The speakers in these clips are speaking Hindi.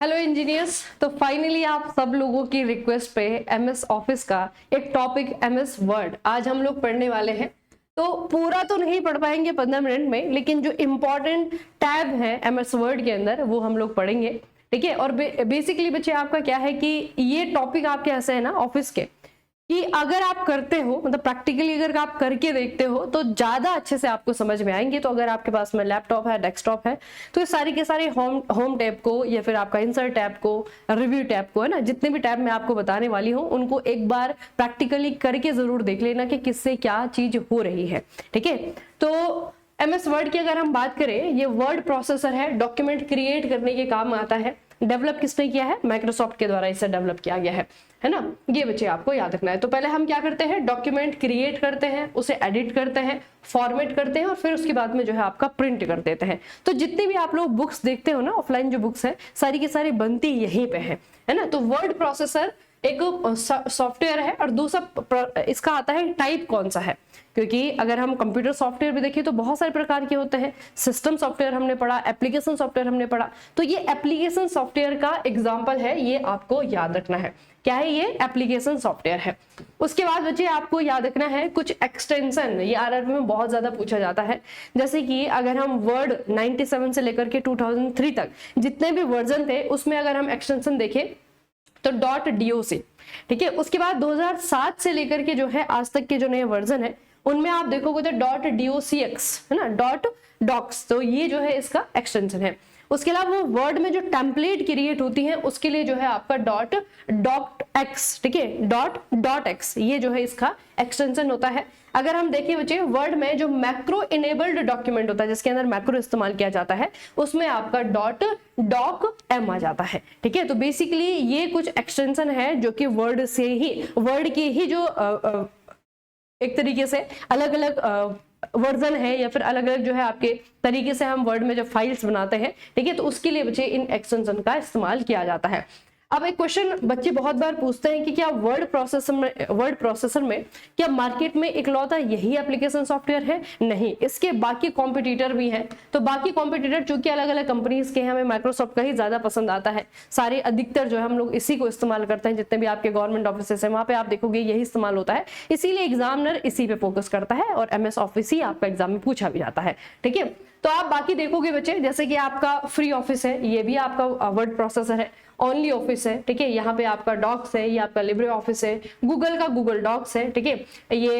Hello engineers. तो फाइनली आप सब लोगों की रिक्वेस्ट पे एमएस ऑफिस का एक टॉपिक एमएस वर्ड आज हम लोग पढ़ने वाले हैं। तो पूरा तो नहीं पढ़ पाएंगे 15 मिनट में, लेकिन जो इम्पोर्टेंट टैब है एमएस वर्ड के अंदर वो हम लोग पढ़ेंगे। ठीक है। और बेसिकली बच्चे आपका क्या है कि ये टॉपिक आपके ऐसे है ना ऑफिस के कि अगर आप करते हो, मतलब प्रैक्टिकली अगर आप करके देखते हो तो ज्यादा अच्छे से आपको समझ में आएंगे। तो अगर आपके पास में लैपटॉप है, डेस्कटॉप है, तो ये सारे के सारे होम टैब को या फिर आपका इंसर्ट टैब को, रिव्यू टैब को, है ना, जितने भी टैब मैं आपको बताने वाली हूँ उनको एक बार प्रैक्टिकली करके जरूर देख लेना कि किससे क्या चीज हो रही है। ठीक है। तो एमएस वर्ड की अगर हम बात करें, ये वर्ड प्रोसेसर है, डॉक्यूमेंट क्रिएट करने के काम आता है। डेवलप किसने किया है? माइक्रोसॉफ्ट के द्वारा इसे डेवलप किया गया है ना। ये बच्चे आपको याद रखना है। तो पहले हम क्या करते हैं, डॉक्यूमेंट क्रिएट करते हैं, उसे एडिट करते हैं, फॉर्मेट करते हैं और फिर उसके बाद में जो है आपका प्रिंट कर देते हैं। तो जितनी भी आप लोग बुक्स देखते हो ना, ऑफलाइन जो बुक्स है सारी की सारी बनती यहीं पे है ना। तो वर्ड प्रोसेसर एक सॉफ्टवेयर है और दूसरा इसका आता है टाइप कौन सा है, क्योंकि अगर हम कंप्यूटर सॉफ्टवेयर भी देखिए तो बहुत सारे प्रकार के होते हैं। सिस्टम सॉफ्टवेयर हमने पढ़ा, एप्लीकेशन सॉफ्टवेयर हमने पढ़ा। तो ये एप्लीकेशन सॉफ्टवेयर का एग्जांपल है, ये आपको याद रखना है। क्या है? ये एप्लीकेशन सॉफ्टवेयर है। उसके बाद बच्चे आपको याद रखना है कुछ एक्सटेंशन, ये आरआरबी में बहुत ज्यादा पूछा जाता है। जैसे कि अगर हम वर्ड 97 से लेकर के 2003 तक जितने भी वर्जन थे उसमें अगर हम एक्सटेंशन देखें तो .doc। ठीक है। उसके बाद 2007 से लेकर के जो है आज तक के जो नए वर्जन है उनमें आप देखोगे तो .docx है ना, .docs। तो ये जो है इसका एक्सटेंशन है। उसके अलावा वो वर्ड में जो टेम्पलेट क्रिएट होती है उसके लिए जो है आपका .docx। ठीक है, .x ये जो है इसका एक्सटेंशन होता है। अगर हम देखें बच्चे वर्ड में जो मैक्रो इनेबल्ड डॉक्यूमेंट होता है जिसके अंदर मैक्रो इस्तेमाल किया जाता है उसमें आपका .docm आ जाता है। ठीक है। तो बेसिकली ये कुछ एक्सटेंशन है जो कि वर्ड से ही, वर्ड की ही जो एक तरीके से अलग अलग वर्जन है या फिर अलग अलग जो है आपके तरीके से हम वर्ड में जब फाइल्स बनाते हैं, ठीक है, तो उसके लिए बच्चे इन एक्सटेंशन का इस्तेमाल किया जाता है। अब एक क्वेश्चन बच्चे बहुत बार पूछते हैं कि क्या वर्ड प्रोसेसर में क्या मार्केट में इकलौता यही एप्लीकेशन सॉफ्टवेयर है? नहीं, इसके बाकी कॉम्पिटिटर भी हैं। तो बाकी कॉम्पिटिटर चूंकि अलग अलग कंपनीज के हैं, हमें माइक्रोसॉफ्ट का ही ज्यादा पसंद आता है। सारे अधिकतर जो है हम लोग इसी को इस्तेमाल करते हैं। जितने भी आपके गवर्नमेंट ऑफिस है वहां पे आप देखोगे यही इस्तेमाल होता है, इसीलिए एग्जामिनर इसी पे फोकस करता है और एमएस ऑफिस ही आपका एग्जाम में पूछा भी जाता है। ठीक है। तो आप बाकी देखोगे बच्चे, जैसे कि आपका फ्री ऑफिस है, ये भी आपका वर्ड प्रोसेसर है। ओनली ऑफिस है, ठीक है, यहाँ पे आपका डॉक्स है, ये आपका लिब्रे ऑफिस है। गूगल का गूगल डॉक्स है, ठीक है, ये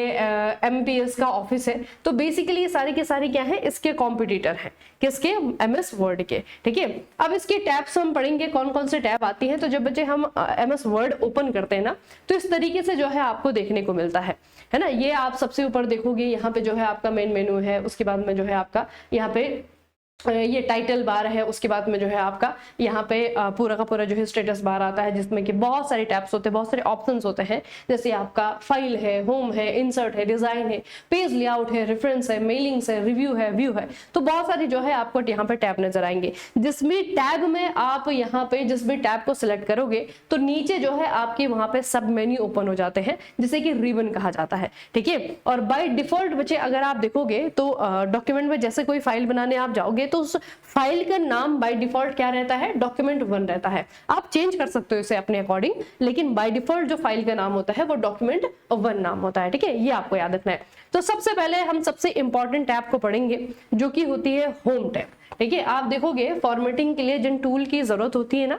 एमपीएस का ऑफिस है। तो बेसिकली ये सारे के सारे क्या है, इसके कॉम्पिटिटर हैं। किसके? एमएस वर्ड के। ठीक है। अब इसके टैब्स हम पढ़ेंगे कौन कौन से टैब आती हैं। तो जब बच्चे हम एमएस वर्ड ओपन करते हैं ना तो इस तरीके से जो है आपको देखने को मिलता है ना। ये आप सबसे ऊपर देखोगे, यहाँ पे जो है आपका मेन मेनू है। उसके बाद में जो है आपका यहाँ पे ये टाइटल बार है। उसके बाद में जो है आपका यहाँ पे पूरा का पूरा जो है स्टेटस बार आता है जिसमें कि बहुत सारे टैब्स होते हैं, बहुत सारे ऑप्शंस होते हैं। जैसे आपका फाइल है, होम है, इंसर्ट है, डिजाइन है, पेज लेआउट है, रेफरेंस है, मेलिंग्स है, रिव्यू है, व्यू है। तो बहुत सारी जो है आपको यहाँ पे टैब नजर आएंगे। जिसमें टैब में आप यहाँ पे जिस भी टैब को सिलेक्ट करोगे तो नीचे जो है आपके वहां पे सब मेन्यू ओपन हो जाते हैं जिसे कि रिबन कहा जाता है। ठीक है। और बाय डिफॉल्ट बच्चे अगर आप देखोगे तो डॉक्यूमेंट में जैसे कोई फाइल बनाने आप जाओगे तो उस फाइल का नाम बाय डिफॉल्ट क्या रहता है? document1 रहता है। आप चेंज कर सकते हो इसे अपने अकॉर्डिंग, लेकिन बाय डिफॉल्ट जो फाइल का नाम होता है वो document1 नाम होता है। ठीक है, ये आपको याद रखना है। तो सबसे पहले हम सबसे इंपॉर्टेंट टैब को पढ़ेंगे जो कि होती है होम टैब। ठीक है। आप देखोगे फॉर्मेटिंग के लिए जिन टूल की जरूरत होती है ना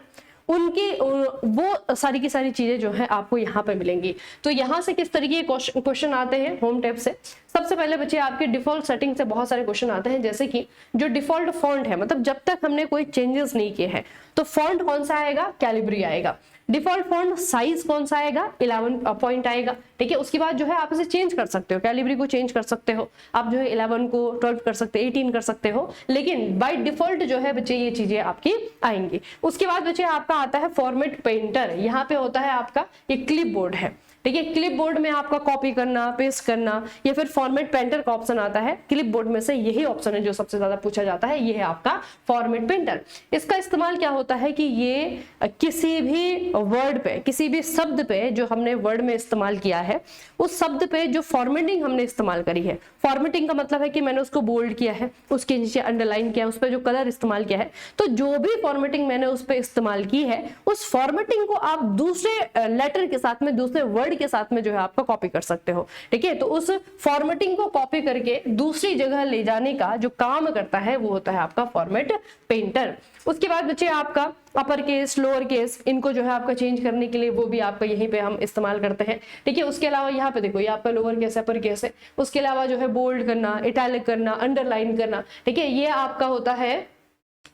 उनकी वो सारी की सारी चीजें जो है आपको यहाँ पे मिलेंगी। तो यहाँ से किस तरीके के क्वेश्चन आते हैं होम टैब से? सबसे पहले बच्चे आपके डिफॉल्ट सेटिंग से बहुत सारे क्वेश्चन आते हैं। जैसे कि जो डिफॉल्ट फॉन्ट है, मतलब जब तक हमने कोई चेंजेस नहीं किए हैं, तो फॉन्ट कौन सा आएगा? कैलिब्री आएगा। डिफॉल्ट फॉन्ट साइज कौन सा आएगा? 11 पॉइंट आएगा। ठीक है। उसके बाद जो है आप इसे चेंज कर सकते हो, कैलिब्री को चेंज कर सकते हो आप, जो है 11 को 12 कर सकते हो, 18 कर सकते हो, लेकिन बाय डिफॉल्ट जो है बच्चे ये चीजें आपकी आएंगी। उसके बाद बच्चे आपका आता है फॉर्मेट पेंटर। यहाँ पे होता है आपका ये क्लिप बोर्ड है। ठीक है। क्लिपबोर्ड में आपका कॉपी करना, पेस्ट करना, या फिर फॉर्मेट पेंटर का ऑप्शन आता है। क्लिपबोर्ड में से यही ऑप्शन है जो सबसे ज्यादा पूछा जाता है, ये है आपका फॉर्मेट पेंटर। इसका इस्तेमाल क्या होता है कि ये किसी भी वर्ड पे, किसी भी शब्द पे जो हमने वर्ड में इस्तेमाल किया है, उस शब्द पे जो फॉर्मेटिंग हमने इस्तेमाल करी है, फॉर्मेटिंग का मतलब है कि मैंने उसको बोल्ड किया है, उसके नीचे अंडरलाइन किया, उस पर जो कलर इस्तेमाल किया है, तो जो भी फॉर्मेटिंग मैंने उस पर इस्तेमाल की है, उस फॉर्मेटिंग को आप दूसरे लेटर के साथ में, दूसरे वर्ड के साथ में जो है आपका कॉपी कर सकते हो। ठीक है, तो उस फॉर्मेटिंग को कॉपी करके दूसरी जगह ले जाने का जो काम करता है वो होता है आपका फॉर्मेट पेंटर। उसके बाद बच्चे आपका अपर केस, लोअर केस, इनको जो है आपका चेंज करने के लिए वो भी आपका यहीं पे हम इस्तेमाल करते हैं। ठीक है, उसके अलावा यहाँ पे देखो, ये आपका लोअर केस, अपर केस है। उसके अलावा जो है बोल्ड करना, इटैलिक करना, अंडरलाइन करना, ठीक है, ये आपका होता है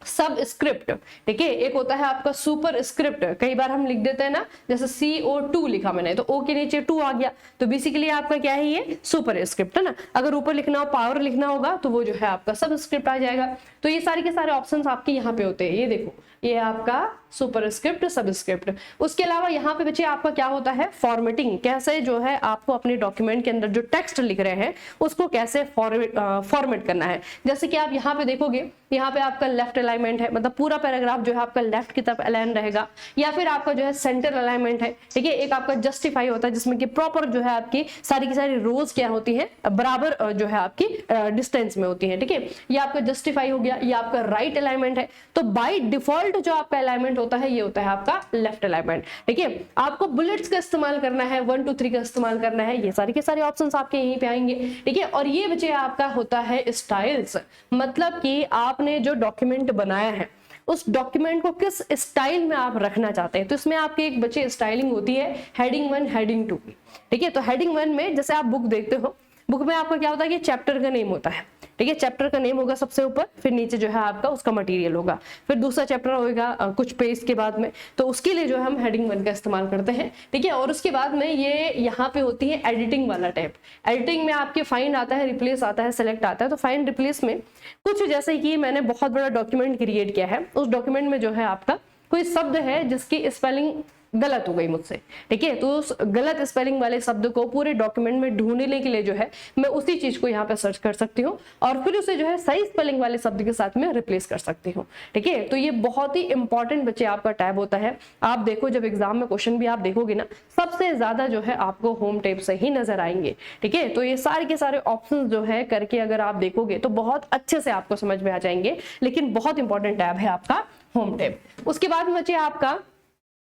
सब स्क्रिप्ट। ठीक है, एक होता है आपका सुपर स्क्रिप्ट। कई बार हम लिख देते हैं ना, जैसे CO2 लिखा मैंने, तो O के नीचे 2 आ गया, तो बेसिकली आपका क्या है, ये सुपर स्क्रिप्ट है ना। अगर ऊपर लिखना हो, पावर लिखना होगा, तो वो जो है आपका सब स्क्रिप्ट आ जाएगा। तो ये सारे के सारे ऑप्शंस आपके यहाँ पे होते हैं। ये देखो, ये आपका सुपर स्क्रिप्ट, सब स्क्रिप्ट। उसके अलावा यहाँ पे बच्चे आपका क्या होता है, फॉर्मेटिंग। कैसे जो है आपको अपने डॉक्यूमेंट के अंदर जो टेक्स्ट लिख रहे हैं उसको कैसे फॉर्मेट करना है। जैसे कि आप यहाँ पे देखोगे, यहाँ पे आपका लेफ्ट अलाइनमेंट है, मतलब पूरा पैराग्राफ जो है आपका लेफ्ट की तरफ अलाइन रहेगा, या फिर आपका जो है सेंटर अलाइनमेंट है। ठीक है, एक आपका जस्टिफाई होता है जिसमें कि प्रॉपर जो है आपकी सारी की सारी रोज क्या होती है, बराबर जो है आपकी डिस्टेंस में होती है। ठीक है, ये आपका जस्टिफाई हो गया। ये आपका राइट अलाइनमेंट है, तो बाय डिफॉल्ट जो आपका अलाइनमेंट होता है ये होता है आपका लेफ्ट अलाइनमेंट। ठीक है, आपको बुलेट्स का इस्तेमाल करना है, 1 2 3 का इस्तेमाल करना है, ये सारे के सारे ऑप्शंस आपके यहीं पे आएंगे। ठीक है, और ये बच्चे आपका होता है स्टाइल्स, मतलब कि आपने जो डॉक्यूमेंट बनाया है उस डॉक्यूमेंट को किस स्टाइल में आप रखना चाहते हैं। तो इसमें आपके एक बच्चे स्टाइलिंग होती है हेडिंग 1, हेडिंग 2 की। ठीक है, तो हेडिंग 1 में जैसे आप बुक देखते हो, बुक में आपका क्या होता है कि चैप्टर का नेम होता है। ठीक है, चैप्टर का नेम होगा सबसे ऊपर, फिर नीचे जो है आपका उसका मटेरियल होगा, फिर दूसरा चैप्टर होगा कुछ पेज के बाद में, तो उसके लिए जो है हम हेडिंग 1 का इस्तेमाल करते हैं। ठीक है, और उसके बाद में ये यहाँ पे होती है एडिटिंग वाला टैब। एडिटिंग में आपके फाइंड आता है, रिप्लेस आता है, सेलेक्ट आता है। तो फाइंड रिप्लेस में कुछ जैसे कि मैंने बहुत बड़ा डॉक्यूमेंट क्रिएट किया है, उस डॉक्यूमेंट में जो है आपका कोई शब्द है जिसकी स्पेलिंग गलत हो गई मुझसे। ठीक है, तो उस गलत स्पेलिंग वाले शब्द को पूरे डॉक्यूमेंट में ढूंढने के लिए जो है मैं उसी चीज को यहाँ पे सर्च कर सकती हूँ और फिर उसे जो है सही स्पेलिंग वाले शब्द के साथ में रिप्लेस कर सकती हूँ। ठीक है, तो ये बहुत ही इंपॉर्टेंट बच्चे आपका टैब होता है। आप देखो, जब एग्जाम में क्वेश्चन भी आप देखोगे ना, सबसे ज्यादा जो है आपको होम टैब से ही नजर आएंगे। ठीक है, तो ये सारे के सारे ऑप्शन जो है करके अगर आप देखोगे तो बहुत अच्छे से आपको समझ में आ जाएंगे। लेकिन बहुत इंपॉर्टेंट टैब है आपका होम टैब। उसके बाद बच्चे आपका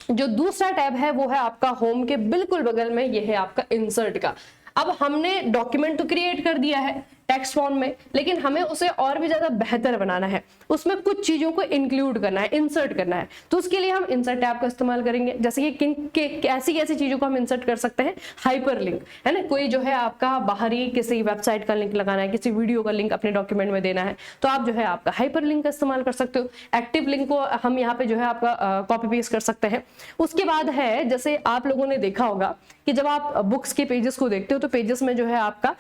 जो दूसरा टैब है वो है आपका होम के बिल्कुल बगल में, ये है आपका इंसर्ट का। अब हमने डॉक्यूमेंट तो क्रिएट कर दिया है टेक्स्ट फॉर्म में, लेकिन हमें उसे और भी ज्यादा बेहतर बनाना है, उसमें कुछ चीजों को इंक्लूड करना है, इंसर्ट करना है। तो उसके लिए हम इंसर्ट टैब का इस्तेमाल करेंगे। जैसे कि कैसी कैसी चीजों को हम इंसर्ट कर सकते हैं, हाइपर लिंक है ना, कोई जो है आपका बाहरी किसी वेबसाइट का लिंक लगाना है, किसी वीडियो का लिंक अपने डॉक्यूमेंट में देना है, तो आप जो है आपका हाइपर लिंक का इस्तेमाल कर सकते हो। एक्टिव लिंक को हम यहाँ पे जो है आपका कॉपी पेस्ट कर सकते हैं। उसके बाद है, जैसे आप लोगों ने देखा होगा कि जब आप बुक्स के पेजेस को देखते हो तो पेजेस में जो है आपका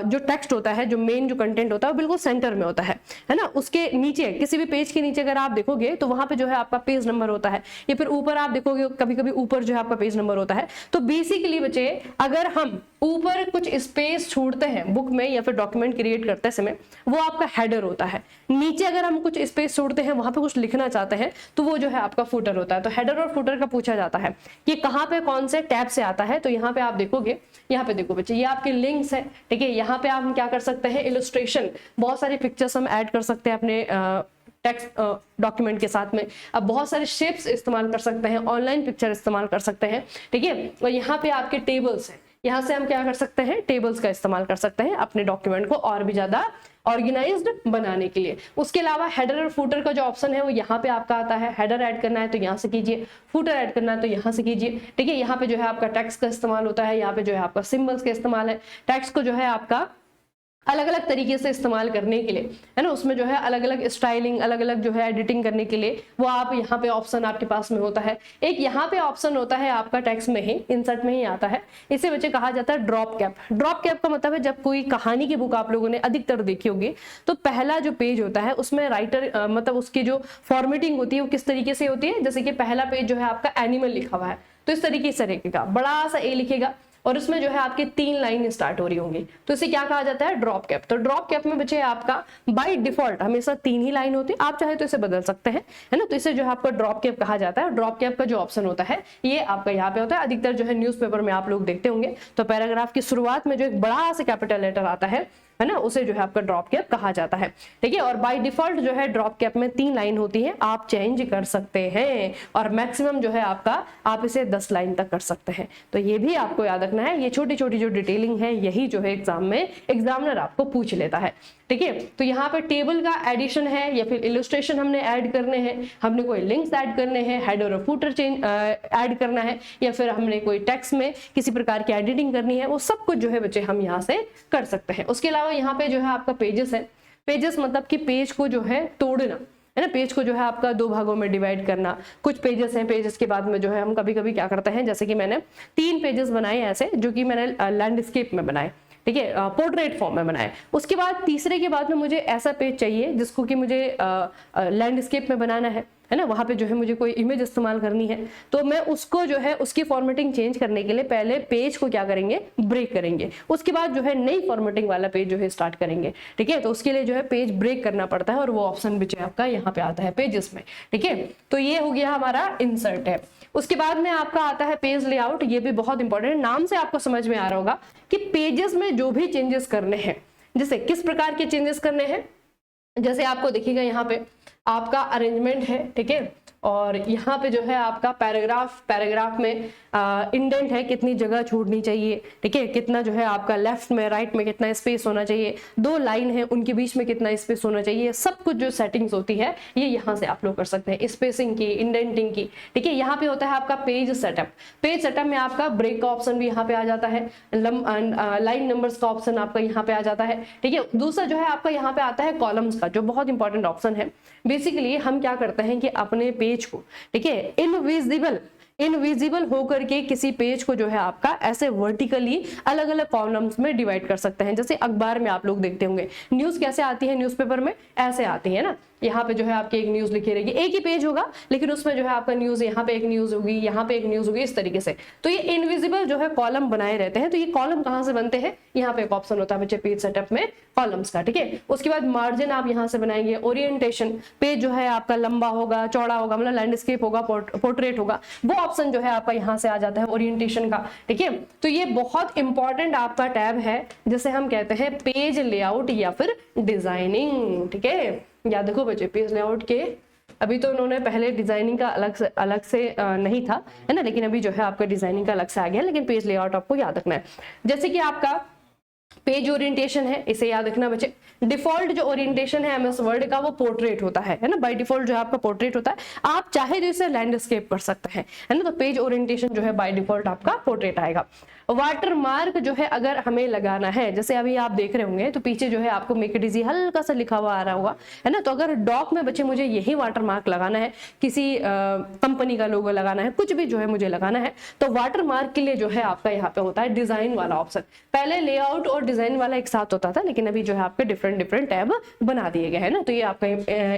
जो टेक्स्ट होता है, जो मेन जो कंटेंट होता है वो बिल्कुल सेंटर में होता है ना। उसके नीचे, किसी भी पेज के नीचे अगर आप देखोगे तो वहां पे जो है आपका पेज नंबर होता है, या फिर ऊपर आप देखोगे कभी कभी ऊपर जो है आपका पेज नंबर होता है। तो बेसिकली बच्चे, अगर हम ऊपर कुछ स्पेस छोड़ते हैं बुक में या फिर डॉक्यूमेंट क्रिएट करते समय, वो आपका हेडर होता है। नीचे अगर हम कुछ स्पेस छोड़ते हैं, वहां पे कुछ लिखना चाहते हैं, तो वो जो है आपका फुटर होता है। तो हेडर और फुटर का पूछा जाता है कि कहाँ पे कौन से टैब से आता है। तो यहाँ पे आप देखोगे, यहाँ पे देखो बच्चे, ये आपके लिंक्स है। ठीक है, यहाँ पे आप क्या कर सकते हैं, इलस्ट्रेशन, बहुत सारे पिक्चर्स हम ऐड कर सकते हैं अपने टेक्स्ट डॉक्यूमेंट के साथ में। अब बहुत सारे शेप्स इस्तेमाल कर सकते हैं, ऑनलाइन पिक्चर इस्तेमाल कर सकते हैं। ठीक है, और यहाँ पे आपके टेबल्स हैं, यहाँ से हम क्या कर सकते हैं, टेबल्स का इस्तेमाल कर सकते हैं अपने डॉक्यूमेंट को और भी ज्यादा ऑर्गेनाइज्ड बनाने के लिए। उसके अलावा हेडर और फुटर का जो ऑप्शन है वो यहाँ पे आपका आता है। हेडर ऐड करना है तो यहाँ से कीजिए, फुटर ऐड करना है तो यहाँ से कीजिए। ठीक है, यहाँ पे जो है आपका टेक्स्ट का इस्तेमाल होता है, यहाँ पे जो है आपका सिंबल्स का इस्तेमाल है। टेक्स्ट को जो है आपका अलग अलग तरीके से इस्तेमाल करने के लिए, है ना, उसमें जो है अलग अलग स्टाइलिंग, अलग अलग जो है एडिटिंग करने के लिए वो आप यहाँ पे ऑप्शन आपके पास में होता है। एक यहाँ पे ऑप्शन होता है आपका टेक्स्ट में ही, इंसर्ट में ही आता है, इसे बच्चे कहा जाता है ड्रॉप कैप। ड्रॉप कैप का मतलब है जब कोई कहानी की बुक आप लोगों ने अधिकतर देखी होगी तो पहला जो पेज होता है उसमें राइटर मतलब उसकी जो फॉर्मेटिंग होती है वो किस तरीके से होती है, जैसे कि पहला पेज जो है आपका एनिमल लिखा हुआ है तो इस तरीके से रहेगा, बड़ा सा ए लिखेगा और उसमें जो है आपके 3 लाइन स्टार्ट हो रही होंगी, तो इसे क्या कहा जाता है, ड्रॉप कैप। तो ड्रॉप कैप में बच्चे आपका बाय डिफॉल्ट हमेशा 3 ही लाइन होती है, आप चाहे तो इसे बदल सकते हैं, है ना, तो इसे जो है आपका ड्रॉप कैप कहा जाता है। ड्रॉप कैप का जो ऑप्शन होता है ये आपका यहाँ पे होता है, अधिकतर जो है न्यूज़पेपर में आप लोग देखते होंगे, तो पैराग्राफ की शुरुआत में जो एक बड़ा सा कैपिटल लेटर आता है ना, उसे जो है आपका ड्रॉप कैप कहा जाता है, ठीक है। और बाय डिफॉल्ट जो है ड्रॉप कैप में 3 लाइन होती है, आप चेंज कर सकते हैं और मैक्सिमम जो है आपका आप इसे 10 लाइन तक कर सकते हैं। तो ये भी आपको याद रखना है, ये छोटी छोटी जो डिटेलिंग है यही जो है एग्जाम में एग्जामिनर आपको पूछ लेता है, ठीक है। तो यहाँ पे टेबल का एडिशन है या फिर इलस्ट्रेशन हमने ऐड करने हैं, हमने कोई लिंक्स ऐड करने हैं, हेडर और फुटर चेंज ऐड करना है, या फिर हमने कोई टेक्स्ट में किसी प्रकार की एडिटिंग करनी है, वो सब कुछ जो है बच्चे हम यहाँ से कर सकते हैं। उसके अलावा यहाँ पे जो है आपका पेजेस है, पेजेस मतलब कि पेज को जो है तोड़ना, है ना, पेज को जो है आपका 2 भागों में डिवाइड करना। कुछ पेजेस हैं, पेजेस के बाद में जो है हम कभी कभी क्या करते हैं, जैसे कि मैंने 3 पेजेस बनाए ऐसे जो कि मैंने लैंडस्केप में बनाए, ठीक है, पोर्ट्रेट फॉर्म में बनाए। उसके बाद तीसरे के बाद में मुझे ऐसा पेज चाहिए जिसको कि मुझे लैंडस्केप में बनाना है ना, वहां पे जो है मुझे कोई इमेज इस्तेमाल करनी है, तो मैं उसको जो है उसकी फॉर्मेटिंग चेंज करने के लिए पहले पेज को क्या करेंगे, ब्रेक करेंगे, उसके बाद जो है नई फॉर्मेटिंग वाला पेज जो है स्टार्ट करेंगे, ठीक है। तो उसके लिए जो है पेज ब्रेक करना पड़ता है और वो ऑप्शन भी आपका यहाँ पे आता है पेजेस में, ठीक है। तो ये हो गया हमारा इंसर्ट है। उसके बाद में आपका आता है पेज लेआउट, ये भी बहुत इंपॉर्टेंट है, नाम से आपको समझ में आ रहा होगा कि पेजेस में जो भी चेंजेस करने हैं, जैसे किस प्रकार के चेंजेस करने हैं, जैसे आपको देखिएगा यहाँ पे आपका अरेंजमेंट है, ठीक है, और यहाँ पे जो है आपका पैराग्राफ में इंडेंट है, कितनी जगह छोड़नी चाहिए, ठीक है, कितना जो है आपका लेफ्ट में राइट में कितना स्पेस होना चाहिए, 2 लाइन है उनके बीच में कितना स्पेस होना चाहिए, सब कुछ जो सेटिंग्स होती है ये यहाँ से आप लोग कर सकते हैं, स्पेसिंग की, इंडेंटिंग की, ठीक है। यहाँ पे होता है आपका पेज सेटअप, पेज सेटअप में आपका ब्रेक का ऑप्शन भी यहाँ पे आ जाता है, लाइन नंबर्स का ऑप्शन आपका यहाँ पे आ जाता है, ठीक है। दूसरा जो है आपका यहाँ पे आता है कॉलम्स का, जो बहुत इंपॉर्टेंट ऑप्शन है। बेसिकली हम क्या करते हैं कि अपने पेज को, ठीक है, इनविजिबल होकर के किसी पेज को जो है आपका ऐसे वर्टिकली अलग अलग कॉलम्स में डिवाइड कर सकते हैं। जैसे अखबार में आप लोग देखते होंगे न्यूज कैसे आती है, न्यूज़पेपर में ऐसे आती है ना, यहाँ पे जो है आपकी एक न्यूज लिखी रहेगी, एक ही पेज होगा लेकिन उसमें जो है आपका न्यूज, यहाँ पे एक न्यूज होगी, यहाँ पे एक न्यूज होगी, इस तरीके से। तो ये इनविजिबल जो है कॉलम बनाए रहते हैं। तो ये कॉलम कहाँ से बनते हैं, यहाँ पे एक ऑप्शन होता है बच्चे पेज सेटअप में कॉलम्स का, ठीक है। उसके बाद मार्जिन आप यहाँ से बनाएंगे, ओरिएंटेशन, पेज जो है आपका लंबा होगा, चौड़ा होगा, मतलब लैंडस्केप होगा, पोर्ट्रेट होगा, वो ऑप्शन जो है आपका यहाँ से आ जाता है ओरिएंटेशन का, ठीक है। तो ये बहुत इंपॉर्टेंट आपका टैब है जिसे हम कहते हैं पेज लेआउट या फिर डिजाइनिंग, ठीक है। याद रखो बच्चे, पेज लेआउट के अभी तो उन्होंने पहले डिजाइनिंग का अलग से नहीं था, है ना, लेकिन अभी जो है आपका डिजाइनिंग का अलग से आ गया, लेकिन पेज लेआउट आपको याद रखना है। जैसे कि आपका पेज ओरिएंटेशन है, इसे याद रखना बच्चे। डिफॉल्ट जो ओरिएंटेशन है एमएस वर्ड का वो पोर्ट्रेट होता है ना, बाय डिफॉल्ट जो आपका पोर्ट्रेट होता है, आप चाहे तो इसे लैंडस्केप कर सकते हैं, है ना। तो पेज ओरिएंटेशन जो है बाय डिफॉल्ट आपका पोर्ट्रेट आएगा। वाटर मार्क जो है अगर हमें लगाना है, जैसे अभी आप देख रहे होंगे तो पीछे जो है आपको मेक इट इजी हल्का सा लिखा हुआ आ रहा होगा, है ना। तो अगर डॉक में बच्चे मुझे यही वाटर मार्क लगाना है, किसी कंपनी का लोगो लगाना है, कुछ भी जो है मुझे लगाना है, तो वाटर मार्क के लिए जो है आपका यहाँ पे होता है डिजाइन वाला ऑप्शन। पहले लेआउट और डिजाइन वाला एक साथ होता था, लेकिन अभी जो है आपके डिफरेंट टैब बना दिए गए हैं ना, तो ये आपका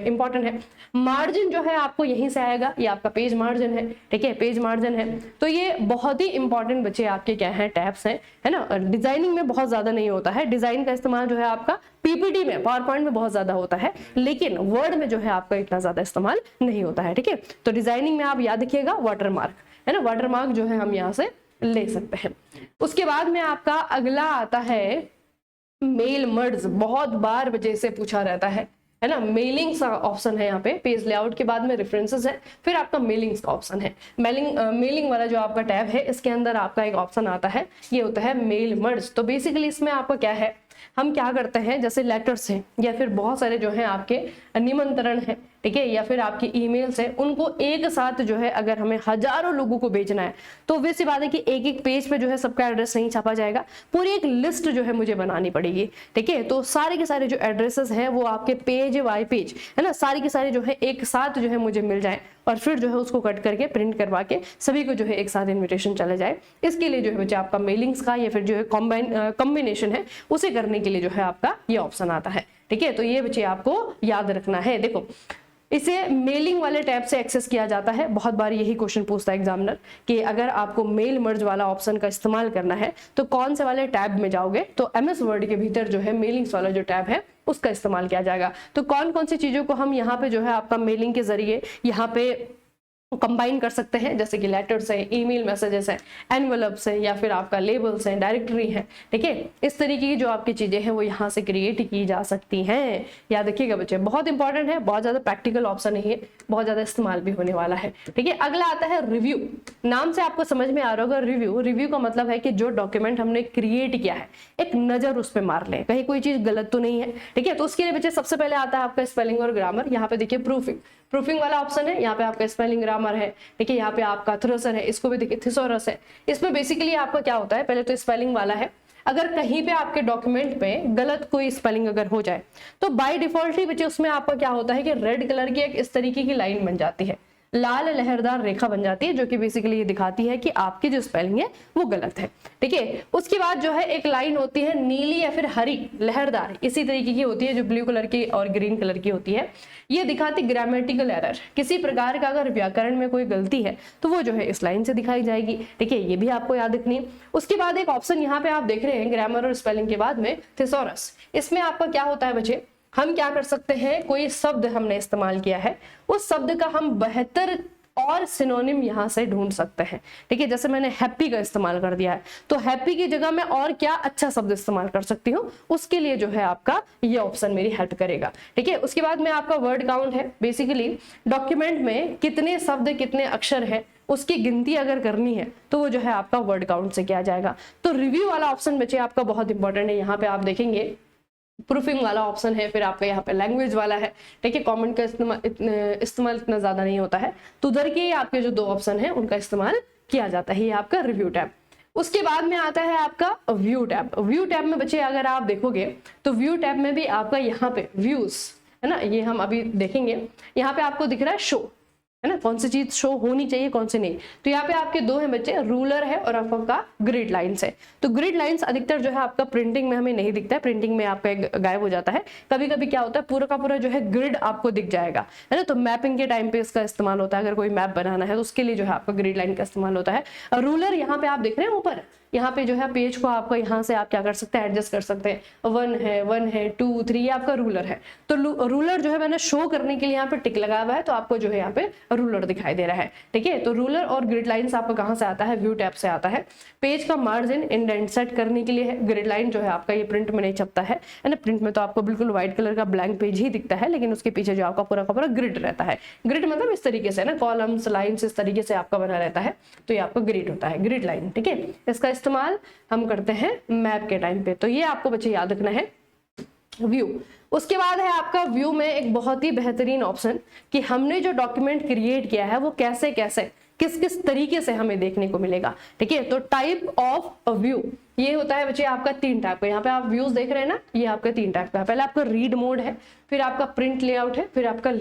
इंपॉर्टेंट है। मार्जिन जो है आपको यहीं से आएगा, ये आपका पेज मार्जिन है, ठीक है, पेज मार्जिन है। तो ये बहुत ही इंपॉर्टेंट बच्चे आपके क्या है, टैब्स हैं, है ना। डिजाइनिंग में बहुत ज्यादा नहीं होता है, डिजाइन का इस्तेमाल जो है आपका पीपीटी में, पावर पॉइंट में बहुत ज्यादा होता है, लेकिन वर्ड में जो है आपका इतना ज्यादा इस्तेमाल नहीं होता है, ठीक है। तो डिजाइनिंग में आप याद रखिएगा वाटर मार्क, है ना, वाटर मार्क जो है हम यहाँ से ले सकते हैं। उसके बाद में आपका अगला आता है मेल मर्ज, बहुत बार वजह से पूछा रहता है ना। मेलिंग्स का ऑप्शन है यहाँ पे, पेज लेआउट के बाद में रेफरेंसेस है, फिर आपका मेलिंग्स का ऑप्शन है। मेलिंग वाला जो आपका टैब है इसके अंदर आपका एक ऑप्शन आता है, ये होता है मेल मर्ज। तो बेसिकली इसमें आपका क्या है, हम क्या करते हैं, जैसे लेटर्स हैं या फिर बहुत सारे जो है आपके निमंत्रण है, ठीक है, या फिर आपकी ईमेल्स है, उनको एक साथ जो है अगर हमें हजारों लोगों को भेजना है तो वैसी बात है कि एक एक पेज पे जो है सबका एड्रेस नहीं छापा जाएगा, पूरी एक लिस्ट जो है मुझे बनानी पड़ेगी। ठीक है, तो सारे के सारे जो एड्रेसेस हैं वो आपके पेज बाय पेज है ना, सारी के सारे जो है एक साथ जो है मुझे मिल जाए और फिर जो है उसको कट करके प्रिंट करवा के सभी को जो है एक साथ इन्विटेशन चले जाए। इसके लिए जो है बच्चे आपका मेलिंग्स का या फिर जो है कॉम्बिनेशन है उसे करने के लिए जो है आपका ये ऑप्शन आता है। ठीक है, तो ये बच्चे आपको याद रखना है। देखो, इसे मेलिंग वाले टैब से एक्सेस किया जाता है। बहुत बार यही क्वेश्चन पूछता है एग्जामिनर कि अगर आपको मेल मर्ज वाला ऑप्शन का इस्तेमाल करना है तो कौन से वाले टैब में जाओगे, तो एमएस वर्ड के भीतर जो है मेलिंग्स वाला जो टैब है उसका इस्तेमाल किया जाएगा। तो कौन कौन सी चीजों को हम यहाँ पे जो है आपका मेलिंग के जरिए यहाँ पे कंबाइन कर सकते हैं, जैसे कि लेटर्स है, ईमेल मैसेजेस है, एनवलप्स है, या फिर आपका लेबल्स है, डायरेक्टरी है। ठीक है, इस तरीके की जो आपकी चीजें हैं वो यहाँ से क्रिएट की जा सकती हैं। याद रखिएगा बच्चे, बहुत इंपॉर्टेंट है, बहुत ज्यादा प्रैक्टिकल ऑप्शन नहीं है, बहुत ज्यादा इस्तेमाल भी होने वाला है। ठीक है, अगला आता है रिव्यू। नाम से आपको समझ में आ रहा होगा रिव्यू। रिव्यू का मतलब है कि जो डॉक्यूमेंट हमने क्रिएट किया है एक नजर उस पर मार लें, कहीं कोई चीज गलत तो नहीं है। ठीक है, तो उसके लिए बच्चे सबसे पहले आता है आपका स्पेलिंग और ग्रामर। यहाँ पे देखिए प्रूफिंग वाला ऑप्शन है, यहाँ पे आपका स्पेलिंग ग्रामर है। ठीक है, यहाँ पे आपका थ्रोसर है, इसको भी देखिए थिसोरस है। इसमें बेसिकली आपका क्या होता है, पहले तो स्पेलिंग वाला है, अगर कहीं पे आपके डॉक्यूमेंट पे गलत कोई स्पेलिंग अगर हो जाए तो बाय डिफॉल्ट ही बच्चे उसमें आपका क्या होता है कि रेड कलर की एक इस तरीके की लाइन बन जाती है, लाल लहरदार रेखा बन जाती है, जो कि बेसिकली ये दिखाती है कि आपकी जो स्पेलिंग है वो गलत है। ठीक है, उसके बाद जो है एक लाइन होती है नीली या फिर हरी लहरदार, इसी तरीके की होती है, जो ब्लू कलर की और ग्रीन कलर की होती है। ये दिखाती ग्रामेटिकल एरर, किसी प्रकार का अगर व्याकरण में कोई गलती है तो वो जो है इस लाइन से दिखाई जाएगी। ठीक है, ये भी आपको याद रखनी है। उसके बाद एक ऑप्शन यहाँ पे आप देख रहे हैं ग्रामर और स्पेलिंग के बाद में थिसोरस। इसमें आपका क्या होता है बच्चे, हम क्या कर सकते हैं, कोई शब्द हमने इस्तेमाल किया है, उस शब्द का हम बेहतर और सिनोनिम यहां से ढूंढ सकते हैं। ठीक है, जैसे मैंने हैप्पी का इस्तेमाल कर दिया है तो हैप्पी की जगह मैं और क्या अच्छा शब्द इस्तेमाल कर सकती हूँ, उसके लिए जो है आपका ये ऑप्शन मेरी हेल्प करेगा। ठीक है, उसके बाद में आपका वर्ड काउंट है। बेसिकली डॉक्यूमेंट में कितने शब्द कितने अक्षर है उसकी गिनती अगर करनी है तो वो जो है आपका वर्ड काउंट से किया जाएगा। तो रिव्यू वाला ऑप्शन बच्चे आपका बहुत इंपॉर्टेंट है। यहाँ पे आप देखेंगे प्रूफिंग वाला ऑप्शन है, फिर आपका यहाँ पे लैंग्वेज वाला है। ठीक है, कमेंट का इस्तेमाल इतना ज्यादा नहीं होता है, तो उधर के आपके जो दो ऑप्शन है उनका इस्तेमाल किया जाता है। ये आपका रिव्यू टैब। उसके बाद में आता है आपका व्यू टैब। व्यू टैब में बच्चे अगर आप देखोगे तो व्यू टैब में भी आपका यहाँ पे व्यूज है ना, ये हम अभी देखेंगे। यहाँ पे आपको दिख रहा है शो, है ना, कौन सी चीज शो होनी चाहिए कौन सी नहीं। तो यहाँ पे आपके दो हैं बच्चे, रूलर है और आपका ग्रिड लाइंस है। तो ग्रिड लाइंस अधिकतर जो है आपका प्रिंटिंग में हमें नहीं दिखता है, प्रिंटिंग में आपका गायब हो जाता है। कभी कभी क्या होता है पूरा का पूरा जो है ग्रिड आपको दिख जाएगा, है ना। तो मैपिंग के टाइम पे इसका इस्तेमाल होता है, अगर कोई मैप बनाना है तो उसके लिए जो है आपका ग्रिड लाइन का इस्तेमाल होता है। रूलर यहाँ पे आप देख रहे हैं ऊपर, यहाँ पे जो है पेज को आपका यहाँ से आप क्या कर सकते हैं, एडजस्ट कर सकते हैं। 1 है 2 3, ये आपका रूलर है। तो रूलर जो है मैंने शो करने के लिए यहाँ पे टिक लगा हुआ है, तो आपको जो है यहाँ पे रूलर दिखाई दे रहा है। ठीक है, तो रूलर और ग्रिड लाइंस आपका कहाँ से आता है, व्यू टैब से आता है। पेज का मार्जिन इंडेंट सेट करने के लिए है। ग्रिड लाइन जो है आपका ये प्रिंट में नहीं छपता है ना, प्रिंट में तो आपको बिल्कुल व्हाइट कलर का ब्लैंक पेज ही दिखता है, लेकिन उसके पीछे जो आपका पूरा का पूरा ग्रिड रहता है। ग्रिड मतलब इस तरीके से ना, कॉलम्स लाइन्स इस तरीके से आपका बना रहता है, तो ये आपका ग्रिड होता है, ग्रिड लाइन। ठीक है, इसका इस्तेमाल हम करते हैं मैप के टाइम पे। तो ये आपको बच्चे याद रखना है व्यू। उसके बाद है आपका व्यू में एक बहुत ही बेहतरीन ऑप्शन कि हमने जो डॉक्यूमेंट क्रिएट किया है वो कैसे कैसे किस किस तरीके से हमें देखने को मिलेगा। ठीक है, तो टाइप ऑफ व्यू ये होता है बच्चे आपका 3 टाइप का। यहाँ पे आप व्यूज देख रहे हैं ना, ये आपका 3 टाइप का है। पहले आपका रीड मोड है, फिर आपका प्रिंट लेआउट है, फिर आपका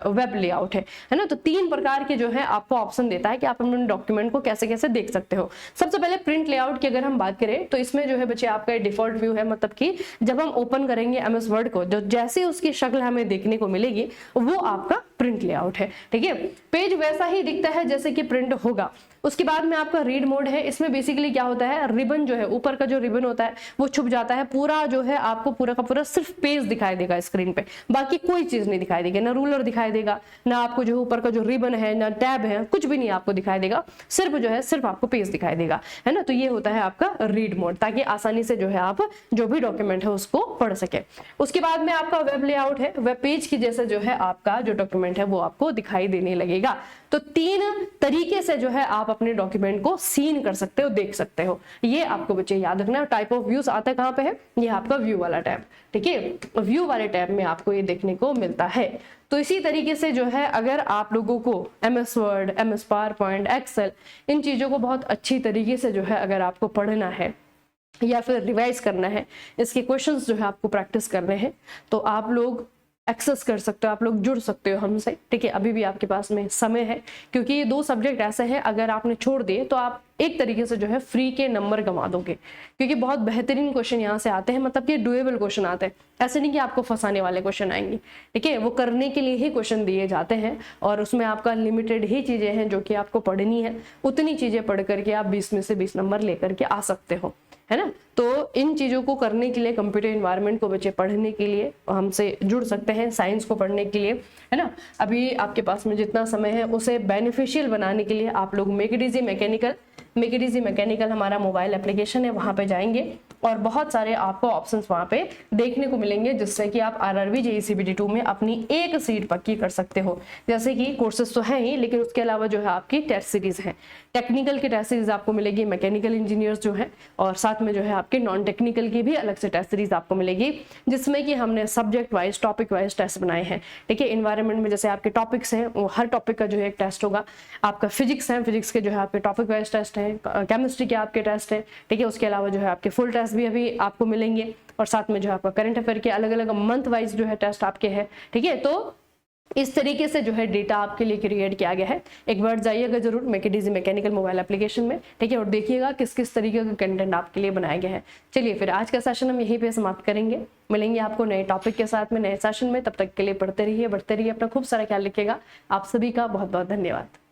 वेब लेआउट है ना। तो 3 प्रकार के जो है आपको ऑप्शन देता है कि आप अपने डॉक्यूमेंट को कैसे कैसे देख सकते हो। सबसे पहले प्रिंट लेआउट की अगर हम बात करें तो इसमें जो है बच्चे आपका डिफॉल्ट व्यू है, मतलब कि जब हम ओपन करेंगे एमएस वर्ड को, जो जैसे उसकी शक्ल हमें देखने को मिलेगी वो आपका प्रिंट लेआउट है। ठीक है, पेज वैसा ही दिखता है जैसे कि प्रिंट होगा। उसके बाद में आपका रीड मोड है। इसमें बेसिकली क्या होता है, रिबन जो है ऊपर का जो रिबन होता है वो छुप जाता है, पूरा जो है आपको पूरा का पूरा सिर्फ पेज दिखाई देगा स्क्रीन पे, बाकी कोई चीज नहीं दिखाई देगी, ना रूलर दिखाई देगा, ना आपको जो ऊपर का जो रिबन है, ना टैब है, कुछ भी नहीं आपको दिखाई देगा, सिर्फ जो है सिर्फ आपको पेज दिखाई देगा, है ना। तो ये होता है आपका रीड मोड, ताकि आसानी से जो है आप जो भी डॉक्यूमेंट है उसको पढ़ सके। उसके बाद में आपका वेब लेआउट है। वेब पेज की जैसे जो है आपका जो डॉक्यूमेंट है वो आपको दिखाई देने लगेगा। तो 3 तरीके से जो है आप अपने डॉक्यूमेंट को सीन कर सकते हो, देख सकते हो। ये आपको आपको बच्चे याद रखना है। टाइप ऑफ व्यूज आता कहाँ पे है, ये आपका व्यू वाला टैब, ठीक है, व्यू वाले टैब में आपको ये देखने को मिलता है। तो इसी तरीके से जो है अगर आप लोगों को MS word, MS PowerPoint, excel, इन चीजों को बहुत अच्छी तरीके से जो है अगर आपको पढ़ना है या फिर रिवाइज करना है, इसके क्वेश्चंस जो है आपको प्रैक्टिस करने हैं, तो आप लोग एक्सेस कर सकते हो, आप लोग जुड़ सकते हो हमसे, ठीक है। अभी भी आपके पास में समय है, क्योंकि ये 2 सब्जेक्ट ऐसे हैं अगर आपने छोड़ दिए तो आप एक तरीके से जो है फ्री के नंबर गंवा दोगे, क्योंकि बहुत बेहतरीन क्वेश्चन यहाँ से आते हैं, मतलब कि डुएबल क्वेश्चन आते हैं, ऐसे नहीं कि आपको फंसाने वाले क्वेश्चन आएंगे, ठीक है। वो करने के लिए ही क्वेश्चन दिए जाते हैं और उसमें आपका लिमिटेड ही चीजें हैं जो कि आपको पढ़नी है, उतनी चीजें पढ़ करके आप 20 में से 20 नंबर लेकर के आ सकते हो, है ना। तो इन चीजों को करने के लिए, कंप्यूटर एनवायरनमेंट को बच्चे पढ़ने के लिए हमसे जुड़ सकते हैं, साइंस को पढ़ने के लिए, है ना। अभी आपके पास में जितना समय है उसे बेनिफिशियल बनाने के लिए आप लोग मेक इट इजी मैकेनिकल हमारा मोबाइल एप्लीकेशन है, वहां पे जाएंगे और बहुत सारे आपको ऑप्शंस वहां पे देखने को मिलेंगे, जिससे कि आप RRB JEE CBT 2 में अपनी एक सीट पक्की कर सकते हो। जैसे कि कोर्सेज तो हैं ही, लेकिन उसके अलावा जो है आपकी टेस्ट सीरीज है, टेक्निकल की टेस्ट सीरीज आपको मिलेगी, मैकेनिकल इंजीनियर्स जो है, और साथ में जो है आपके नॉन टेक्निकल की भी अलग से टेस्ट सीरीज आपको मिलेगी, जिसमें कि हमने subject wise, topic wise test बनाए हैं, ठीक है। एनवायरनमेंट में जैसे आपके टॉपिक्स हैं, वो हर टॉपिक का जो है एक टेस्ट होगा। आपका फिजिक्स है, फिजिक्स के जो है आपके टॉपिक वाइज टेस्ट है, केमिस्ट्री के आपके टेस्ट है, ठीक है। उसके अलावा जो है आपके फुल टेस्ट भी अभी आपको मिलेंगे, और साथ में जो है आपका करंट अफेयर के अलग अलग मंथ वाइज जो है टेस्ट आपके है, ठीक है। तो इस तरीके से जो है डेटा आपके लिए क्रिएट किया गया है। एक बार जाइएगा जरूर make it easy mechanical mobile application में, ठीक है, और देखिएगा किस किस तरीके का कंटेंट आपके लिए बनाया गया है। चलिए फिर आज का सेशन हम यहीं पे समाप्त करेंगे, मिलेंगे आपको नए टॉपिक के साथ में नए सेशन में। तब तक के लिए पढ़ते रहिए, बढ़ते रहिए, अपना खूब सारा ख्याल रखिएगा। आप सभी का बहुत बहुत धन्यवाद।